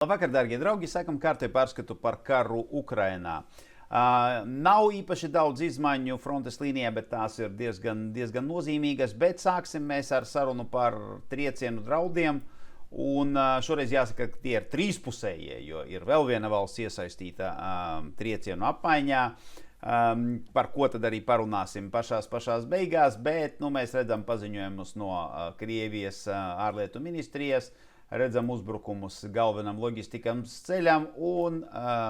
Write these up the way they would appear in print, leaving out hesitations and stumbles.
Labvakar, darbie draugi! Sākam kārtēju pārskatu par karu Ukrainā. Nav īpaši daudz izmaiņu frontes līnijā, bet tās ir diezgan nozīmīgas. Bet sāksim mēs ar sarunu par triecienu draudiem. Un šoreiz jāsaka, ka tie ir trīspusējie, jo ir vēl viena valsts iesaistīta triecienu apmaiņā. Par ko tad arī parunāsim pašās beigās, bet mēs redzam paziņojumus no Krievijas ārlietu ministrijas. Redzam uzbrukumus galvenam loģistikams ceļam, un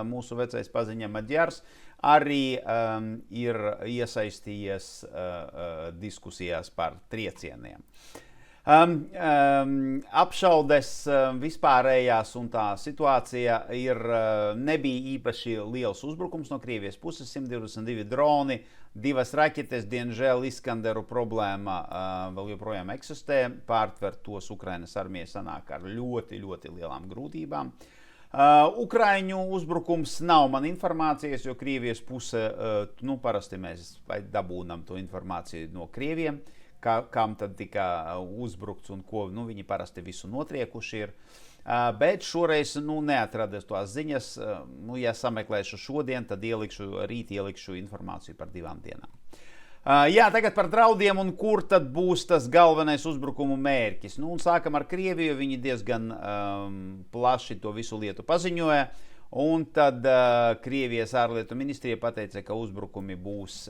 mūsu vecais paziņa Maģars arī ir iesaistījies diskusijās par triecieniem. Apšaudes vispārējās un tā situācija nebija īpaši liels uzbrukums no Krievijas puses, 122 droni, 2 raķetes, diemžēl Iskanderu problēma vēl joprojām eksistē, pārtvert tos Ukrainas armijai sanāk ar ļoti lielām grūtībām. Ukraiņu uzbrukums nav man informācijas, jo Krievijas puse, parasti mēs dabūnam to informāciju no Krieviem, kam tad tika uzbrukts un ko viņi parasti visu notriekuši ir. Bet šoreiz neatradu tās ziņas. Ja sameklēšu šodien, tad rīt ielikšu informāciju par 2 dienām. Tagad par draudiem un kur tad būs tas galvenais uzbrukumu mērķis. Sākam ar Krieviju, viņi diezgan plaši to visu lietu paziņoja. Un tad Krievijas ārlietu ministrija pateica, ka uzbrukumi būs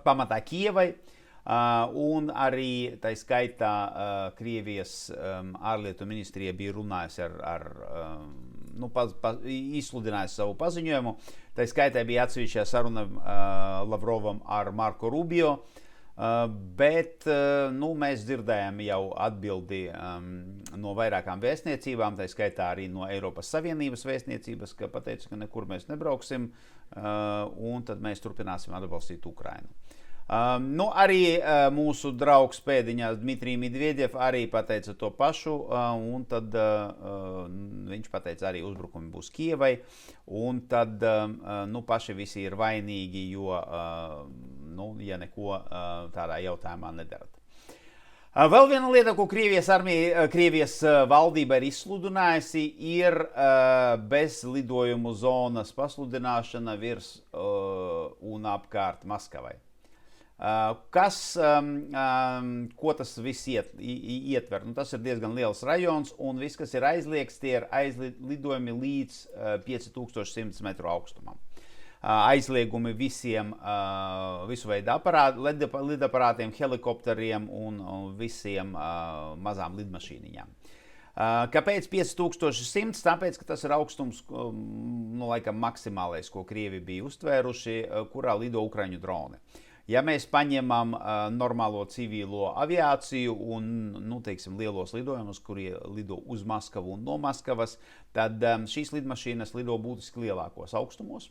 pamatā Kijevai, un arī tā skaitā Krievijas ārlietu ministrija bija runājusi izsludinājusi savu paziņojumu. Tā skaitā bija atsevišķā saruna Lavrovam ar Marko Rubio, bet mēs dzirdējām jau atbildi no vairākām vēstniecībām, tā skaitā arī no Eiropas Savienības vēstniecības, ka pateica, ka nekur mēs nebrauksim, un tad mēs turpināsim atbalstīt Ukrainu. Arī mūsu draugs pēdiņās Dmitrij Medvedev arī pateica to pašu, un tad viņš pateica arī uzbrukumi būs Kijevai, un tad paši visi ir vainīgi, jo ja neko tādā jautājumā nedarat. Vēl viena lieta, ko Krievijas valdība ir izsludinājusi, ir bezlidojumu zonas pasludināšana virs un apkārt Maskavai. Ko tas viss ietver? Tas ir diezgan liels rajons, un viss, kas ir aizliegts, tie ir aizlidojumi līdz 5100 metru augstumam. Aizliegumi visiem visu veidu lidaparātiem, helikopteriem un visiem mazām lidmašīniņām. Kāpēc 5100? Tāpēc, ka tas ir augstums, laikam maksimālais, ko Krievi bija uztvēruši, kurā lido ukraiņu droni. Ja mēs paņemam normālo civilo aviāciju un, lielos lidojumus, kuri lido uz Maskavu un no Maskavas, tad šīs lidmašīnas lido būtiski lielākos augstumos,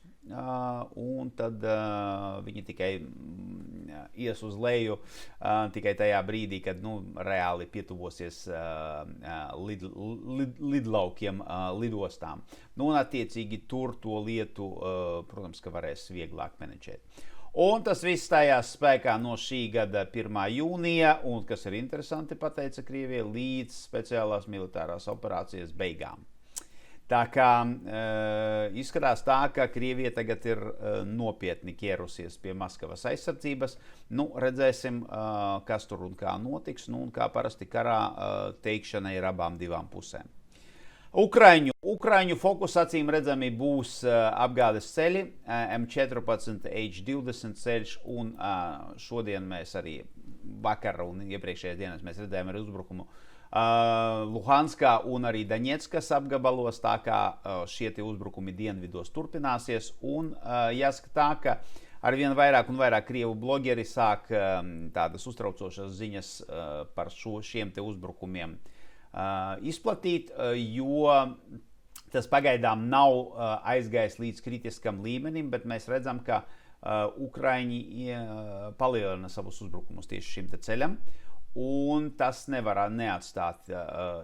un tad viņi tikai ies uz leju tikai tajā brīdī, kad reāli pietuvosies lidlaukiem, lidostām. Un attiecīgi tur to lietu, protams, ka varēs vieglāk menedžēt. Un tas viss stājās spēkā no šī gada 1. jūnija, un, kas ir interesanti, pateica Krievija, līdz speciālās militārās operācijas beigām. Tā kā izskatās tā, ka Krievija tagad ir nopietni ķērusies pie Maskavas aizsardzības. Redzēsim, kas tur un kā notiks, un kā parasti karā teikšana ir abām divām pusēm. Ukraiņu fokus acīm redzami būs apgādes ceļi, M14, H20 ceļš, un šodien mēs arī vakar un iepriekšējās dienas mēs redzējām arī uzbrukumu Luhanskā un arī Daņetskas apgabalos, tā kā šie uzbrukumi dienvidos turpināsies, un jāsaka tā, ka arvien vairāk un vairāk krievu blogeri sāk tādas uztraucošas ziņas par šiem uzbrukumiem izplatīt, jo tas pagaidām nav aizgājis līdz kritiskam līmenim, bet mēs redzam, ka Ukraiņi palielina savus uzbrukumus tieši šim ceļam, un tas nevar neatstāt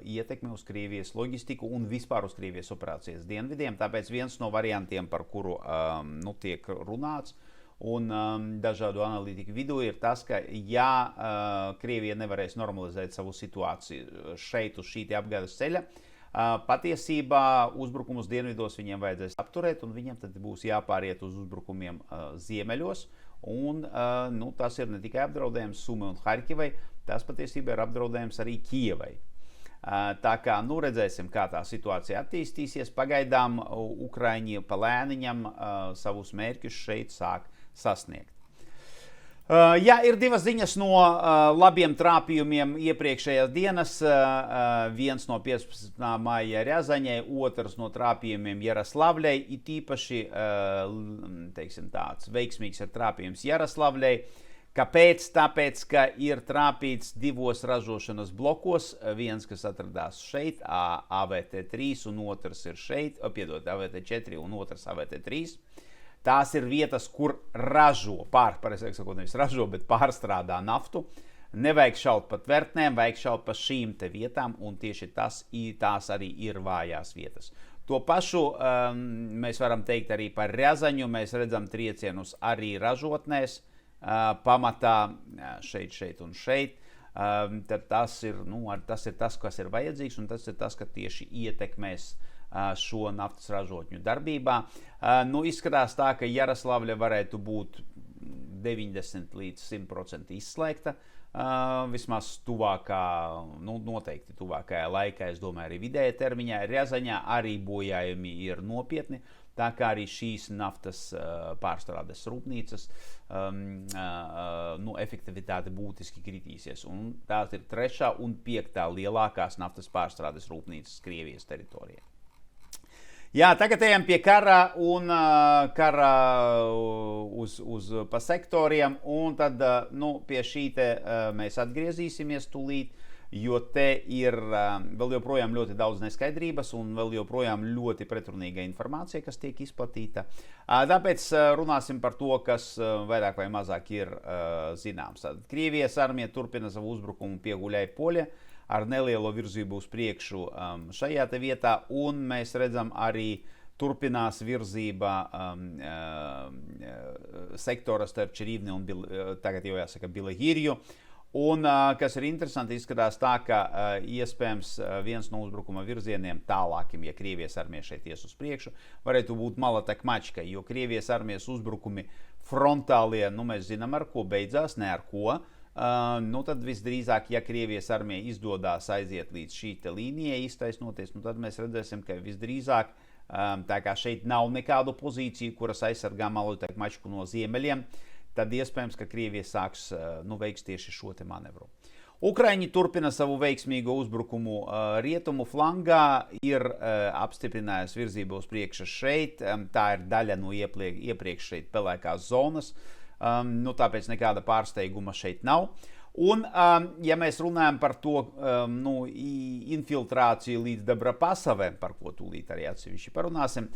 ietekmi uz Krievijas loģistiku un vispār uz Krievijas operācijas dienvidiem. Tāpēc viens no variantiem, par kuru tiek runāts un dažādu analītiku vidū ir tas, ka ja Krievija nevarēs normalizēt savu situāciju šeit uz šī apgādes ceļa, patiesībā uzbrukumus dienvidos viņiem vajadzēs apturēt, un viņiem tad būs jāpāriet uz uzbrukumiem ziemeļos. Un, tas ir ne tikai apdraudējums Sumai un Harkivai, tas patiesībā ir apdraudējums arī Kijevai. Tā kā redzēsim, kā tā situācija attīstīsies. Pagaidām Ukraiņi pa lēniņam savus mērķus šeit sāk sasniegt. Ir divas ziņas no labiem trāpījumiem iepriekšējās dienas. Viens no 15. māja Rjazaņai, otrs no trāpījumiem Jaroslavļai. It īpaši tāds veiksmīgs ir trāpījums Jaroslavļai. Kāpēc? Tāpēc, ka ir trāpīts divos ražošanas blokos. Viens, kas atradās šeit, AVT3, un otrs ir šeit, AVT4 un otrs AVT3. Tās ir vietas, kur ražo, nevis ražo, bet pārstrādā naftu. Nevajag šaut pa tvertnēm, vajag šaut pa šīm te vietām, un tieši tās arī ir vājās vietas. To pašu mēs varam teikt arī par Rjazaņu. Mēs redzam triecienus arī ražotnēs, pamatā šeit un šeit. Tad tas ir tas, kas ir vajadzīgs, un tas ir tas, ka tieši ietekmēs šo naftas ražotņu darbībā. Izskatās tā, ka Jaroslavļa varētu būt 90 līdz 100% izslēgta. Vismaz noteikti tuvākajā laikā, es domāju, arī vidējā termiņā. Rjazaņā arī bojājumi ir nopietni, tā kā arī šīs naftas pārstrādes rūpnīcas efektivitāte būtiski kritīsies. Un tās ir 3. un 5. lielākās naftas pārstrādes rūpnīcas Krievijas teritorijā. Tagad ejam pie kara un kara pa sektoriem, un tad pie šī te mēs atgriezīsimies tūlīt, jo te ir vēl joprojām ļoti daudz neskaidrības un vēl joprojām ļoti pretrunīga informācija, kas tiek izplatīta. Tāpēc runāsim par to, kas vairāk vai mazāk ir zināms. Krievijas armija turpina savu uzbrukumu pie Guļai-Poļa ar nelielu virzību uz priekšu šajā te vietā, un mēs redzam arī turpinās virzība sektora starp Čerīvni un tagad jau jāsaka Bilehirju. Un, kas ir interesanti, izskatās tā, ka iespējams viens no uzbrukuma virzieniem tālākiem, ja Krievijas armija šeit ies uz priekšu, varētu būt Malata-Kmačka, jo Krievijas armijas uzbrukumi frontālie, mēs zinām, ar ko beidzās, ne ar ko. Tad visdrīzāk, ja Krievijas armija izdodās aiziet līdz šī līnijai iztaisnoties, tad mēs redzēsim, ka visdrīzāk, tā kā šeit nav nekādu pozīciju, kuras aizsargā Malata-Kmačku no ziemeļiem, tad iespējams, ka Krievija sāks veiks tieši šo te manevru. Ukraiņi turpina savu veiksmīgo uzbrukumu rietumu flangā, ir apstiprinājis virzību uz priekšu šeit, tā ir daļa no iepriekš šeit pelēkās zonas. Tāpēc nekāda pārsteiguma šeit nav. Un, ja mēs runājam par to infiltrāciju līdz Dabrapasavē, par ko tūlīt arī atsevišķi parunāsim,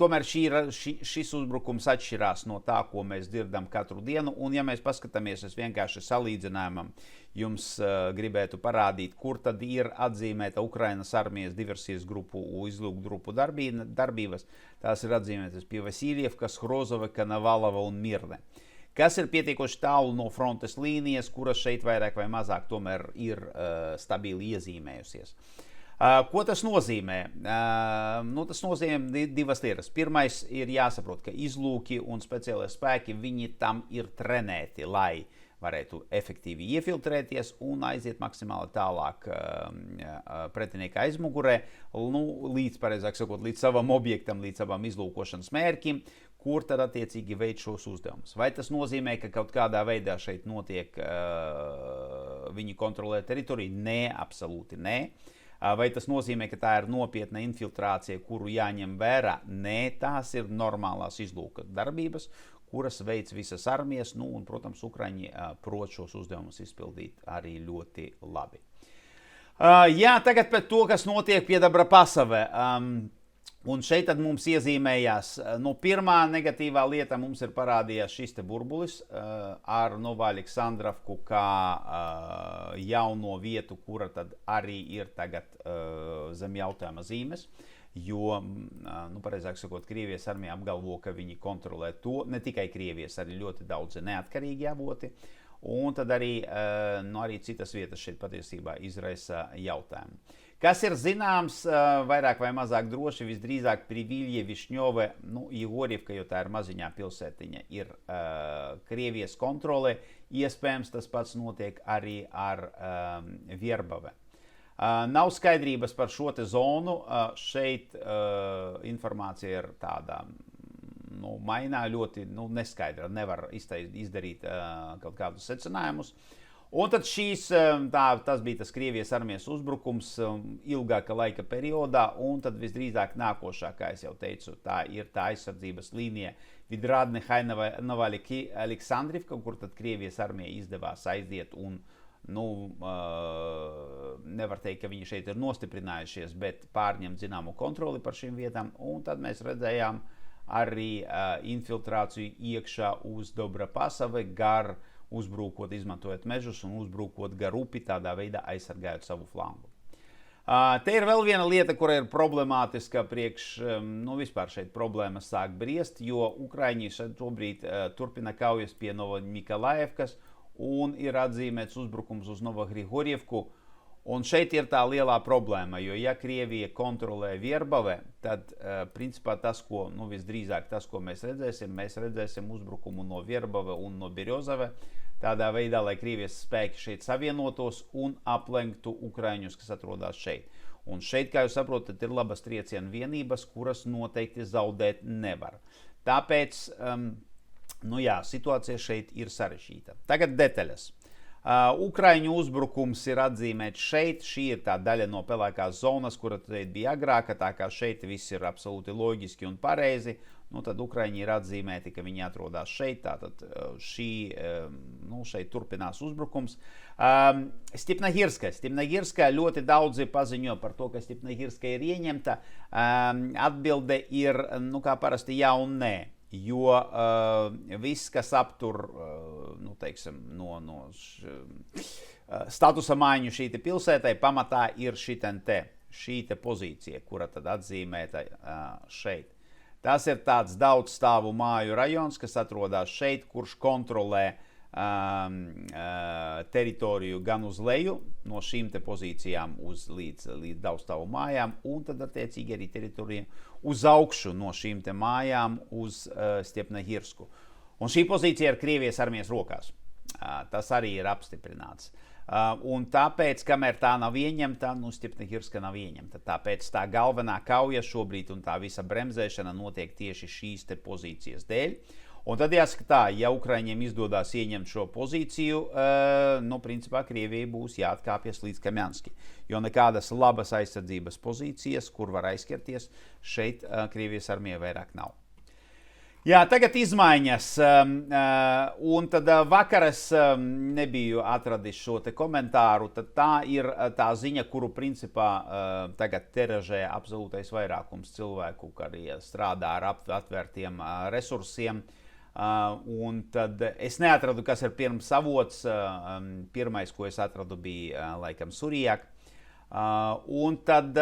tomēr šis uzbrukums atšķirās no tā, ko mēs dzirdam katru dienu. Un, ja mēs paskatāmies, es vienkārši salīdzinājumam jums gribētu parādīt, kur tad ir atzīmēta Ukrainas armijas diversijas grupu, izlūkgrupu darbības. Tās ir atzīmētas pie Vasiljevkas, Hrozoveka, Navalova un Mirne, kas ir pietiekoši tālu no frontes līnijas, kuras šeit vairāk vai mazāk tomēr ir stabili iezīmējusies. Ko tas nozīmē? Tas nozīmē divas lietas. Pirmais ir jāsaprot, ka izlūki un speciālie spēki, viņi tam ir trenēti, lai varētu efektīvi iefiltrēties un aiziet maksimāli tālāk pretinieka aizmugurē, līdz savam objektam, līdz savam izlūkošanas mērķim, kur tad attiecīgi veids šos uzdevumus. Vai tas nozīmē, ka kaut kādā veidā šeit notiek viņi kontrolē teritoriju? Nē, absolūti nē. Vai tas nozīmē, ka tā ir nopietna infiltrācija, kuru jāņem vērā? Nē, tās ir normālās izlūka darbības, kuras veids visas armijas, un, protams, Ukraiņi prot šos uzdevumus izpildīt arī ļoti labi. Tagad par to, kas notiek pie Dabrapasavē. Un šeit tad mums iezīmējās, pirmā negatīvā lieta mums ir parādījās šis te burbulis ar Novaļiksandravku kā jauno vietu, kura tad arī ir tagad zem jautājuma zīmes. jo, pareizāk sakot, Krievijas armija apgalvo, ka viņi kontrolē to, ne tikai Krievijas, arī ļoti daudzi neatkarīgi avoti, un tad arī citas vietas šeit patiesībā izraisa jautājumu. Kas ir zināms, vairāk vai mazāk droši, visdrīzāk Privilje, Višņove, Jehorivka, jo tā ir maziņā pilsētiņa, ir Krievijas kontrole. Iespējams, tas pats notiek arī ar Vierbave. Nav skaidrības par šo te zonu. Šeit informācija ir tāda mainā, ļoti neskaidra. Nevar izdarīt kaut kādus secinājumus. Un tad tas bija tas Krievijas armijas uzbrukums ilgāka laika periodā, un tad visdrīzāk nākošā, kā es jau teicu, tā ir tā aizsardzības līnija Vidradne, Novaliki, Aleksandrivka, kur tad Krievijas armija izdevās aiziet un, nevar teikt, ka viņi šeit ir nostiprinājušies, bet pārņemt zināmu kontroli par šīm vietām, un tad mēs redzējām arī infiltrāciju iekšā uz Dobrapasave gar uzbrukot, izmantojot mežus un uzbrukot gar upi, tādā veidā aizsargājot savu flangu. Te ir vēl viena lieta, kura ir problemātiska vispār šeit problēmas sāk briest, jo Ukraiņi šobrīd turpina kaujas pie Novomikolaevkas un ir atzīmēts uzbrukums uz Novogrigorjevku. Un šeit ir tā lielā problēma, jo ja Krievija kontrolē Vierbave, tad principā tas, visdrīzāk tas, ko mēs redzēsim uzbrukumu no Vierbave un no Berjozave, tādā veidā, lai Krievijas spēki šeit savienotos un aplenktu Ukraiņus, kas atrodas šeit. Un šeit, kā jūs saprotat, ir labas triecienu vienības, kuras noteikti zaudēt nevar. Tāpēc, situācija šeit ir sarežģīta. Tagad detaļas. Ukraiņu uzbrukums ir atzīmēts šeit. Šī ir tā daļa no pelēkās zonas, kura šeit bija agrāka, tā kā šeit viss ir absolūti loģiski un pareizi. Tad Ukraiņi ir atzīmēti, ka viņi atrodas šeit, tātad šeit turpinās uzbrukums. Stipnagirska ļoti daudzi paziņo par to, ka Stipnagirska ir ieņemta. Atbilde ir, kā parasti, jā un nē. Jo viss, kas aptur statusa maiņu šī pilsētai, pamatā ir šī pozīcija, kura tad atzīmēta šeit. Tas ir tāds daudz stāvu māju rajons, kas atrodas šeit, kurš kontrolē teritoriju gan uz leju, no šīm te pozīcijām līdz daudz stāvu mājām, un tad attiecīgi arī teritoriju uz augšu no šīm te mājām uz Stepnagirsku. Un šī pozīcija ir Krievijas armijas rokās. Tas arī ir apstiprināts. Un tāpēc, kamēr tā nav ieņemta, Stepnagirska nav ieņemta. Tāpēc tā galvenā kauja šobrīd un tā visa bremzēšana notiek tieši šīs te pozīcijas dēļ. Un tad jāsaka tā, ja Ukraiņiem izdodas ieņemt šo pozīciju, principā Krievijai būs jāatkāpjas līdz Kamjanski. Jo nekādas labas aizsardzības pozīcijas, kur var aizskerties, šeit Krievijas armija vairāk nav. Jā, tagad izmaiņas. Un tad vakar es nebiju atradis šo te komentāru, tad tā ir tā ziņa, kuru principā tagad tiražē absolūtais vairākums cilvēku, arī strādā ar atvērtiem resursiem. Un tad es neatradu, kas ir pirms avots. Pirmais, ko es atradu, bija laikam Surijak. Un tad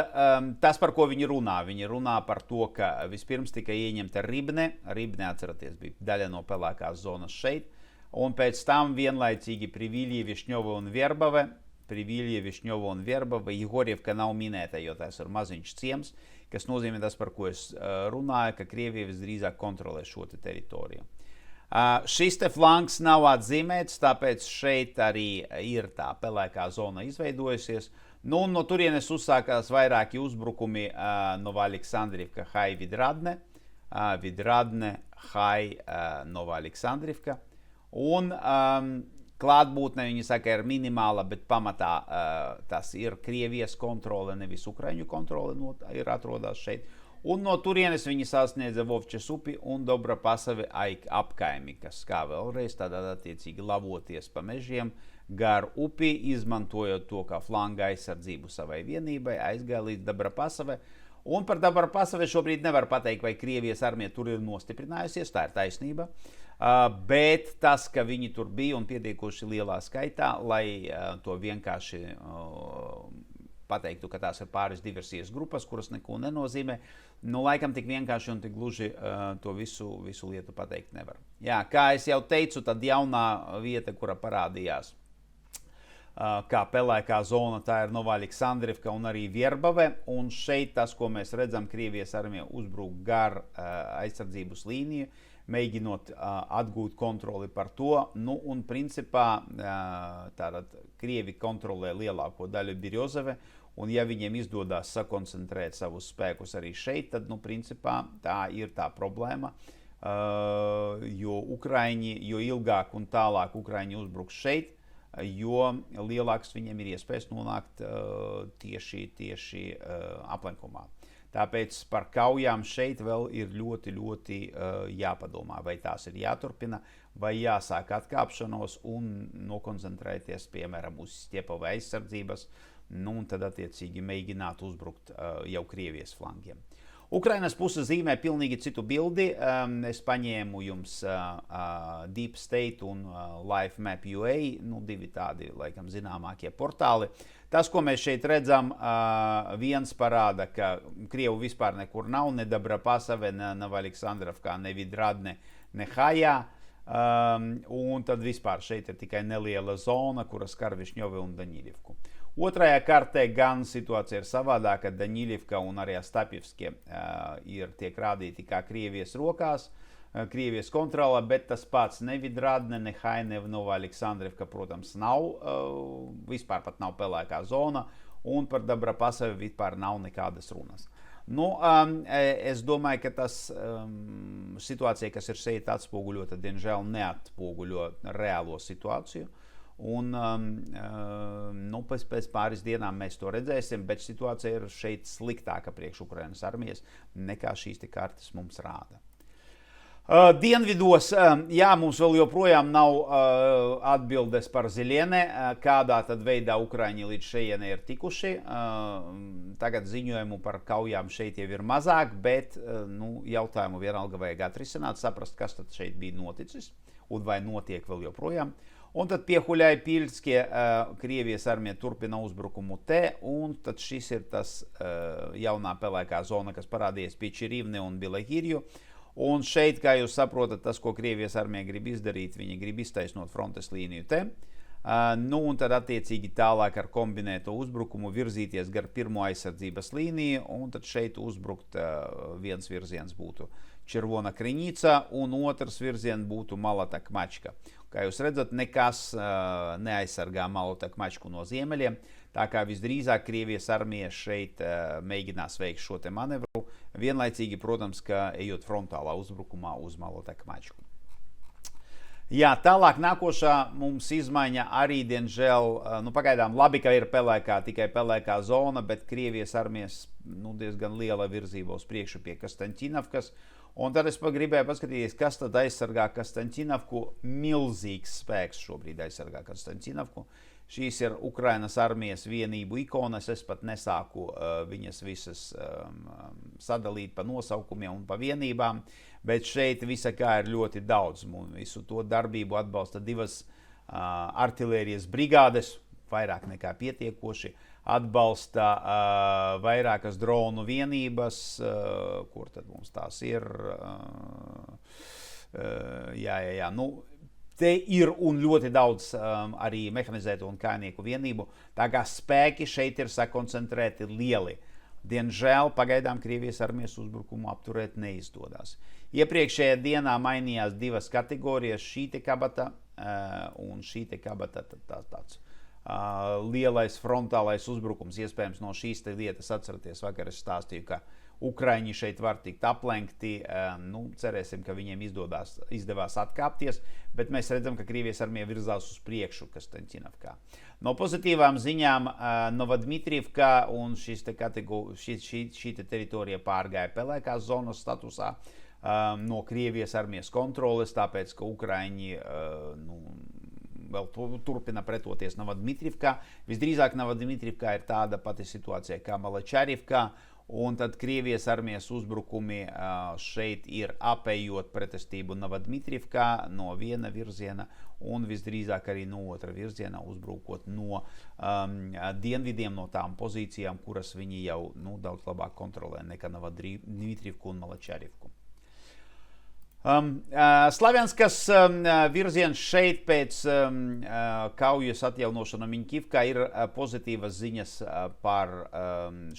tas, par ko viņi runā. Viņi runā par to, ka vispirms tika ieņemta Ribne. Ribne, atceraties, bija daļa no pelēkās zonas šeit. Un pēc tam vienlaicīgi Privilje, Višņova un Vierbave. Privilje, Višņova un Vierbave. Jehorivka nav minēta, jo tas ir maziņš ciems, kas nozīmē tas, par ko es runāju, ka Krievija visdrīzāk kontrolē šo teritoriju. Šis te flanks nav atzīmēts, tāpēc šeit arī ir tā pelēkā zona izveidojusies. No turienes uzsākās vairāki uzbrukumi Novaleksandrivka, Hai, Vidradne. Vidradne, Hai, Novaleksandrivka. Un klātbūtne, viņi saka, ir minimāla, bet pamatā tas ir Krievijas kontrole, nevis Ukraiņu kontrole ir atrodas šeit. Un no turienes viņi sasniedza Vovčes upi un Dobrapasave apkaimi, kas kā vēlreiz tādā attiecīgi lavoties pa mežiem gar upi, izmantojot to kā flanga aizsardzību savai vienībai, aizgāja līdz Dobrapasave. Un par Dobrapasave šobrīd nevar pateikt, vai Krievijas armija tur ir nostiprinājusies, tā ir taisnība. Bet tas, ka viņi tur bija un pietiekoši lielā skaitā, lai to vienkārši pateiktu, ka tās ir pāris diversijas grupas, kuras neko nenozīmē. Nu, laikam tik vienkārši un tik gluži to visu lietu pateikt nevar. Jā, kā es jau teicu, tad jaunā vieta, kura parādījās kā pelēkā zona, tā ir Novaļiksandrivka un arī Vierbave. Un šeit tas, ko mēs redzam, Krievijas armija uzbruk gar aizsardzības līniju, mēģinot atgūt kontroli par to. Nu, un principā tātad Krievi kontrolē lielāko daļu Birjozeve, un ja viņiem izdodas sakoncentrēt savus spēkus arī šeit, tad, nu, principā tā ir tā problēma, jo ilgāk un tālāk Ukraiņi uzbruks šeit, jo lielāks viņiem ir iespējas nonākt tieši aplenkumā. Tāpēc par kaujām šeit vēl ir ļoti jāpadomā, vai tās ir jāturpina, vai jāsāk atkāpšanos un nokoncentrēties, piemēram, uz Stjepava aizsardzības, nu un tad attiecīgi mēģināt uzbrukt jau Krievijas flangiem. Ukrainas puse zīmē pilnīgi citu bildi. Es paņēmu jums Deep State un LifeMap.ua, nu, divi tādi, laikam, zināmākie portāli. Tas, ko mēs šeit redzam, viens parāda, ka Krievu vispār nekur nav, ne Dabrapasave, ne Novaļiksandrivkā, ne Vidradne, ne Hajā. Un tad vispār šeit ir tikai neliela zona, kura skar Višņovi un Daņilivku. Otrajā kartē gan situācija ir savādāka, Daņilivka un arī Astapjevskie tiek rādīti kā Krievijas rokās, Krievijas kontrolē, bet tas pats ne Vidradne, ne Haja, ne Novaļiksandrivka, protams, nav, vispār pat nav pelēkā zona, un par Dabrapasavi vispār nav nekādas runas. Nu, es domāju, ka tas situācija, kas ir šeit atspoguļota, diemžēl neatspoguļo reālo situāciju. Un nu, pēc pāris dienām mēs to redzēsim, bet situācija ir šeit sliktāka priekš Ukrainas armijas nekā šīs kartes mums rāda. Dienvidos, jā, mums vēl joprojām nav atbildes par Ziļiene, kādā tad veidā Ukraiņi līdz šejienei ir tikuši. Tagad ziņojumu par kaujām šeit jau ir mazāk, bet nu, jautājumu vienalga vajag atrisināt, saprast, kas tad šeit bija noticis un vai notiek vēl joprojām. Un tad pie Huļai-Piļskie Krievijas armija turpina uzbrukumu te, un tad šis ir tas jaunā pelēkā zona, kas parādījies pie Čirivne un Bilehirju. Un šeit, kā jūs saprotat, tas, ko Krievijas armija grib izdarīt, viņi grib iztaisnot frontes līniju te. Nu, un tad attiecīgi tālāk ar kombinēto uzbrukumu virzīties gar pirmo aizsardzības līniju, un tad šeit uzbrukt viens virziens būtu Červona Kriņica, un otrs virziens būtu Malota Kmačka. Kā jūs redzat, nekas neaizsargā Malota Kmačku no ziemeļiem, tā kā visdrīzāk Krievijas armija šeit mēģinās veikt šo te manevru, vienlaicīgi, protams, ka ejot frontālā uzbrukumā uz Malota Kmačku. Jā, tālāk nākošā mums izmaiņa arī, diemžēl, nu pagaidām labi, ka ir tikai pelēkā zona, bet Krievijas armijas diezgan liela virzība uz priekšu pie Kastaņķinovkas. Un tad es gribēju paskatīties, kas tad aizsargā Kastaņķinovku. Milzīgs spēks šobrīd aizsargā Kastaņķinovku. Šīs ir Ukrainas armijas vienību ikonas. Es pat nesāku viņas visas sadalīt pa nosaukumiem un pa vienībām, bet šeit visa kā ir ļoti daudz. Visu to darbību atbalsta divas artilērijas brigādes, vairāk nekā pietiekoši. Atbalsta vairākas dronu vienības, kur tad mums tās ir. Nu, te ir un ļoti daudz arī mehanizētu un kājnieku vienību, tā kā spēki šeit ir sakoncentrēti lieli. Diemžēl pagaidām Krievijas armijas uzbrukumu apturēt neizdodas. Iepriekšējā dienā mainījās divas kategorijas, šī te kabata un šī te kabata tāds lielais frontālais uzbrukums. Iespējams, no šīs te lietas atceraties, vakar es stāstīju, ka Ukraiņi šeit var tikt aplenkti. Nu, cerēsim, ka viņiem izdevās atkāpties, bet mēs redzam, ka Krievijas armija virzās uz priekšu Kastaņķinovkā. No pozitīvām ziņām Novadmitrivka un šī te teritorija pārgāja pelēkās zonas statusā no Krievijas armijas kontroles, tāpēc, ka Ukraiņi vēl turpina pretoties Novadmitrivkā. Visdrīzāk Novadmitrivkā ir tāda pati situācija kā Malačarivkā, Un tad Krievijas armijas uzbrukumi šeit ir apējot pretestību Novadmitrivkā no viena virziena un visdrīzāk arī no otra virziena uzbrukot no dienvidiem, no tām pozīcijām, kuras viņi jau daudz labāk kontrolē nekā Novadmitrivku un Malačarivku. Slavianskas virziens šeit pēc kaujas atjaunošana Miņķivkā ir pozitīvas ziņas par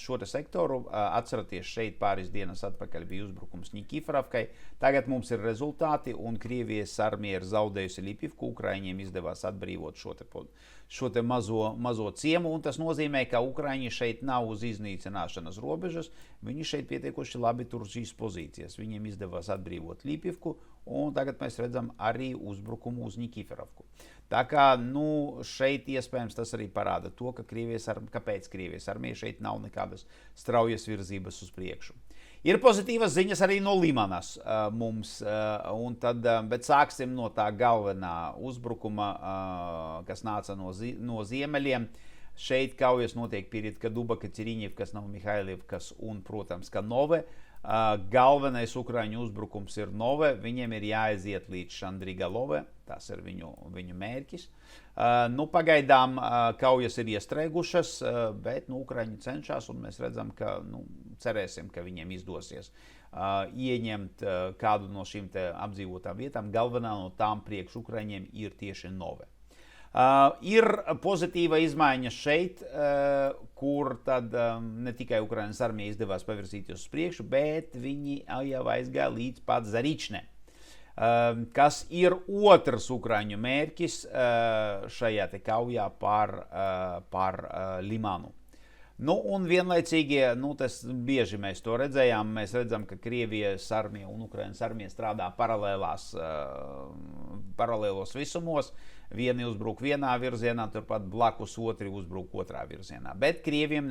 šo te sektoru. Atceraties, šeit pāris dienas atpakaļ bija uzbrukums Nikiforovkai. Tagad mums ir rezultāti un Krievijas armija ir zaudējusi Lipivku. Ukraiņiem izdevās atbrīvot šo te mazo ciemu, un tas nozīmē, ka Ukraiņi šeit nav uz iznīcināšanas robežas. Viņi šeit pietiekoši labi tur šīs pozīcijas. Viņiem izdevās atbrīvot Lipivku, un tagad mēs redzam arī uzbrukumu uz Nikiforovku. Tā kā, šeit iespējams tas arī parāda to, ka kāpēc Krievijas armija šeit nav nekādas straujas virzības uz priekšu. Ir pozitīvas ziņas arī no Limanas mums, bet sāksim no tā galvenā uzbrukuma, kas nāca no ziemeļiem. Šeit kaujas notiek Piritka, Dubaka, Ciriņivkas, Novomihāļivkas un, protams, ka Nove. Galvenais Ukraiņu uzbrukums ir Nove, viņiem ir jāaiziet līdz Šandrigalove, tas ir viņu mērķis. Pagaidām kaujas ir iestrēgušas, bet Ukraiņi cenšas, un mēs redzam, ka cerēsim, ka viņiem izdosies ieņemt kādu no šīm te apdzīvotām vietām. Galvenā no tām priekš Ukraiņiem ir tieši Nove. Ir pozitīva izmaiņa šeit, kur tad ne tikai Ukrainas armija izdevās pavirzīties uz priekšu, bet viņi jau aizgāja līdz pat Zarične, kas ir otrs Ukraiņu mērķis šajā te kaujā par Limanu. Un vienlaicīgi, tas bieži mēs to redzējām, mēs redzam, ka Krievijas armija un Ukrainas armija strādā paralēlos visumos. Vieni uzbruk vienā virzienā, turpat blakus otri uzbruk otrā virzienā. Bet Krieviem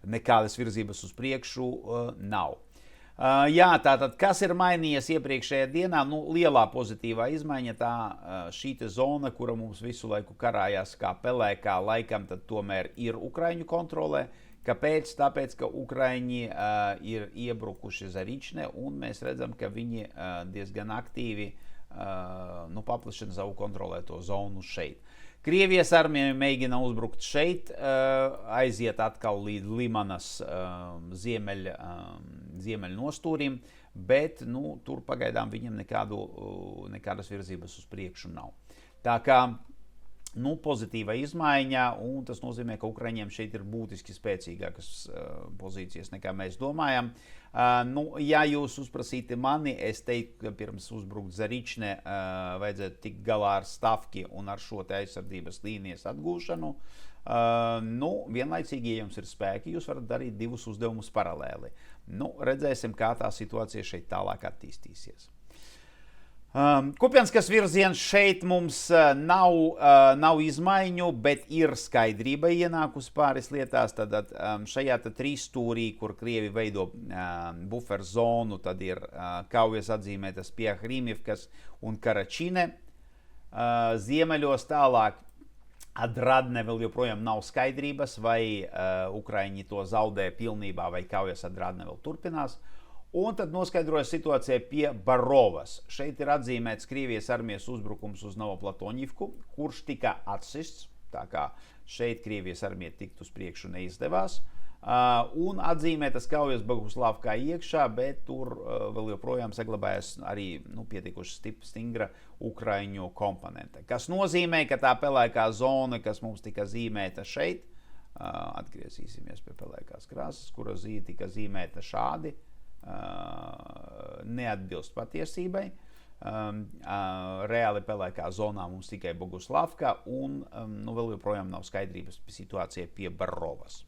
nekādas virzības uz priekšu nav. Tātad, kas ir mainījies iepriekšējā dienā? Lielā pozitīvā izmaiņa šī te zona, kura mums visu laiku karājās kā pelēkā, laikam tad tomēr ir Ukraiņu kontrolē. Kāpēc? Tāpēc, ka Ukraiņi ir iebrukuši Zarične, un mēs redzam, ka viņi diezgan aktīvi paplašina savu kontrolēto zonu šeit. Krievijas armija mēģina uzbrukt šeit, aiziet atkal līdz Limanas ziemeļu nostūrim, bet tur pagaidām viņam nekādas virzības uz priekšu nav. Tā kā pozitīva izmaiņa, un tas nozīmē, ka Ukraiņiem šeit ir būtiski spēcīgākas pozīcijas nekā mēs domājam. Ja jūs uzprasītu mani, es teiktu, ka pirms uzbrukt Zarične vajadzētu tikt galā ar Stavki un ar šo te aizsardzības līnijas atgūšanu. Vienlaicīgi, ja jums ir spēki, jūs varat darīt divus uzdevumus paralēli. Redzēsim, kā tā situācija šeit tālāk attīstīsies. Kupianskas virziens šeit mums nav izmaiņu, bet ir skaidrība ienākusi pāris lietās. Tad šajā trīsstūrī, kur Krievi veido bufer zonu, tad ir kaujas atzīmētas pie Hrimivkas un Karačine. Ziemeļos tālāk Adradne vēl joprojām nav skaidrības, vai Ukraiņi to zaudē pilnībā, vai kaujas Adradne vēl turpinās. Un tad noskaidrojas situācija pie Barovas. Šeit ir atzīmēts Krievijas armijas uzbrukums uz Novoplatoņivku, kurš tika atsists, tā kā šeit Krievijas armija tikt uz priekšu neizdevās. Un atzīmētas kaujas Boguslavkā iekšā, bet tur vēl joprojām saglabājas arī pietiekoši stingra Ukraiņu komponente. Kas nozīmē, ka tā pelēkā zona, kas mums tika zīmēta šeit, atgriezīsimies pie pelēkās krāsas, kura tika zīmēta šādi, neatbilst patiesībai. Reāli pelēkā zonā mums tikai Boguslavka un vēl joprojām nav skaidrības situācija pie Barovas.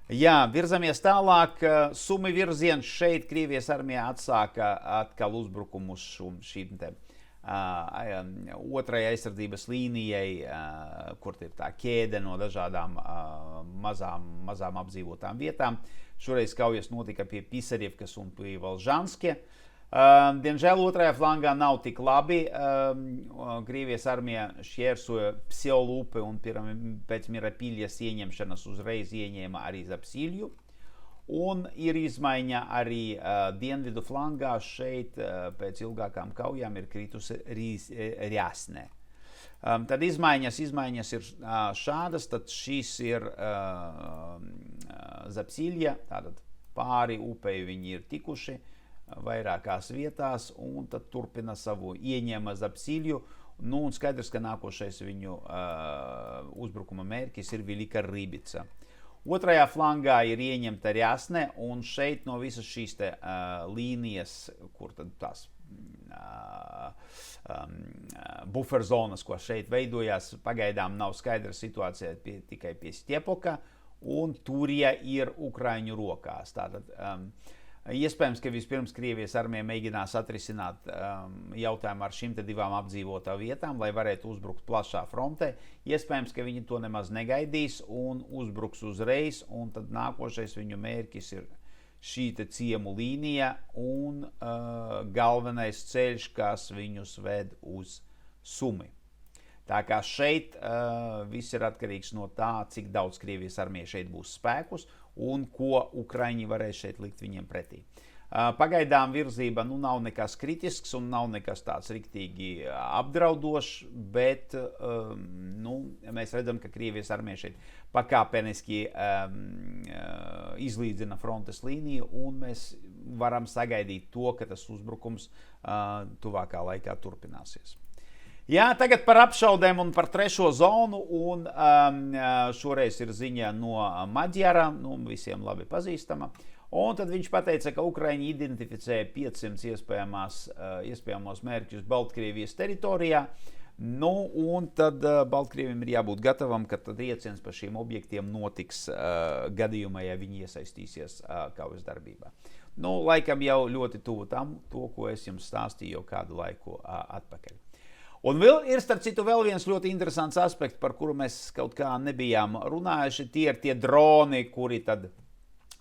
Virzamies tālāk. Sumi virziens šeit Krievijas armija atsāka atkal uzbrukumus šīm te otrajai aizsardzības līnijai, kur ir tā ķēde no dažādām mazām apdzīvotām vietām. Šoreiz kaujas notika pie Pisarjevkas un pie Volžanske. Diemžēl otrajā flangā nav tik labi. Krievijas armija šķērsoja Pseolu upi un pēc Mirapiljas ieņemšanas uzreiz ieņēma arī Zapsilju. Un ir izmaiņa arī dienvidu flangā. Šeit pēc ilgākām kaujām ir kritusi Rjasne. Tad izmaiņas ir šādas. Tad šis ir Zapsilja, tātad pāri upei viņi ir tikuši vairākās vietās un tad turpina savu ieņēma Zapsilju. Nu, un skaidrs, ka nākošais viņu uzbrukuma mērķis ir Velika Ribica. Otrajā flangā ir ieņemta Rjasne, un šeit no visas šīs līnijas, kur tad tās buferzonas, ko šeit veidojās, pagaidām nav skaidra situācija tikai pie Stjepoka, un Turija ir Ukraiņu rokās. Tātad, iespējams, ka vispirms Krievijas armija mēģinās atrisināt jautājumu ar šīm divām apdzīvotām vietām, lai varētu uzbrukt plašā frontē. Iespējams, ka viņi to nemaz negaidīs un uzbruks uzreiz, un tad nākošais viņu mērķis ir šī ciemu līnija un galvenais ceļš, kas viņus ved uz Sumi. Tā kā šeit viss ir atkarīgs no tā, cik daudz Krievijas armija šeit būs spēkus un ko Ukraiņi varēs šeit likt viņiem pretī. Pagaidām virzība nav nekas kritisks un nav nekas tāds riktīgi apdraudošs, bet mēs redzam, ka Krievijas armija šeit pakāpeniski izlīdzina frontes līniju un mēs varam sagaidīt to, ka tas uzbrukums tuvākā laikā turpināsies. Jā, tagad par apšaudēm un par trešo zonu, un šoreiz ir ziņa no Maģara, visiem labi pazīstama. Un tad viņš pateica, ka Ukraiņi identificēja 500 iespējamos mērķus Baltkrievijas teritorijā. Un tad Baltkrievim ir jābūt gatavam, ka tad trieciens pa šiem objektiem notiks gadījumā, ja viņi iesaistīsies kaujas darbībā. Laikam jau ļoti tuvu tam, to, ko es jums stāstīju jau kādu laiku atpakaļ. Un vēl ir, starp citu, vēl viens ļoti interesants aspekts, par kuru mēs kaut kā nebijām runājuši. Tie ir tie droni,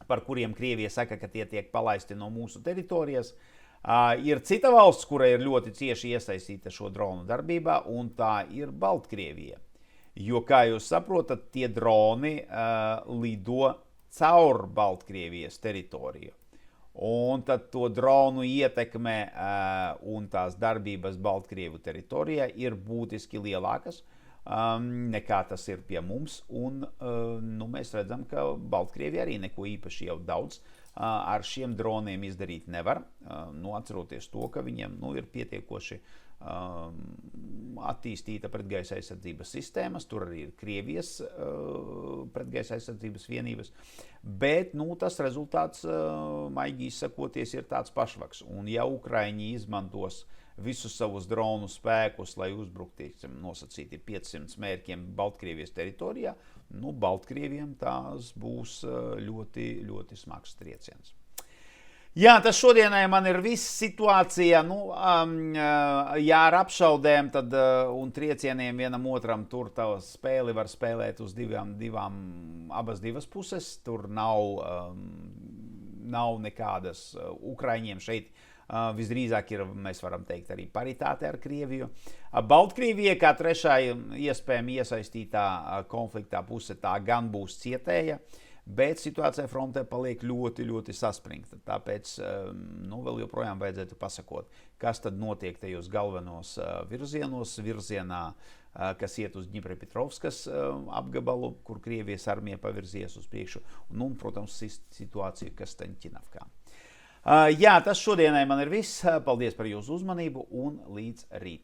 par kuriem Krievija saka, ka tie tiek palaisti no mūsu teritorijas. Ir cita valsts, kura ir ļoti cieši iesaistīta šo dronu darbībā, un tā ir Baltkrievija. Jo, kā jūs saprotat, tie droni lido caur Baltkrievijas teritoriju. Un tad to dronu ietekme un tās darbības Baltkrievu teritorijā ir būtiski lielākas nekā tas ir pie mums. Un mēs redzam, ka Baltkrievija arī neko īpaši jau daudz ar šiem droniem izdarīt nevar. Atceroties to, ka viņiem ir pietiekoši attīstīta pretgaisa aizsardzības sistēmas, tur arī ir Krievijas pretgaisa aizsardzības vienības, bet tas rezultāts, maigi izsakoties, ir tāds pašvaks. Un ja Ukraiņi izmantos visus savus dronu spēkus, lai uzbruktu, nosacīti 500 mērķiem Baltkrievijas teritorijā, Baltkrieviem tās būs ļoti, ļoti smags trieciens. Jā, tas šodienai man ir viss situācija. Ja ar apšaudēm un triecieniem vienam otram, tur tā spēli var spēlēt uz abas divas puses. Tur nav nekādas Ukraiņiem šeit. Visdrīzāk ir, mēs varam teikt, arī paritāte ar Krieviju. Baltkrievija, kā trešā iespējami iesaistītā konfliktā puse, tā gan būs cietēja. Bet situācija frontē paliek ļoti, ļoti saspringta. Tāpēc vēl joprojām vajadzētu pasakot, kas tad notiek tajos galvenos virzienā, kas iet uz Dņipropetrovskas apgabalu, kur Krievijas armija pavirzies uz priekšu, un, protams, situācija Kastaņķinavkā. Jā, tas šodienai man ir viss. Paldies par jūsu uzmanību un līdz rīt.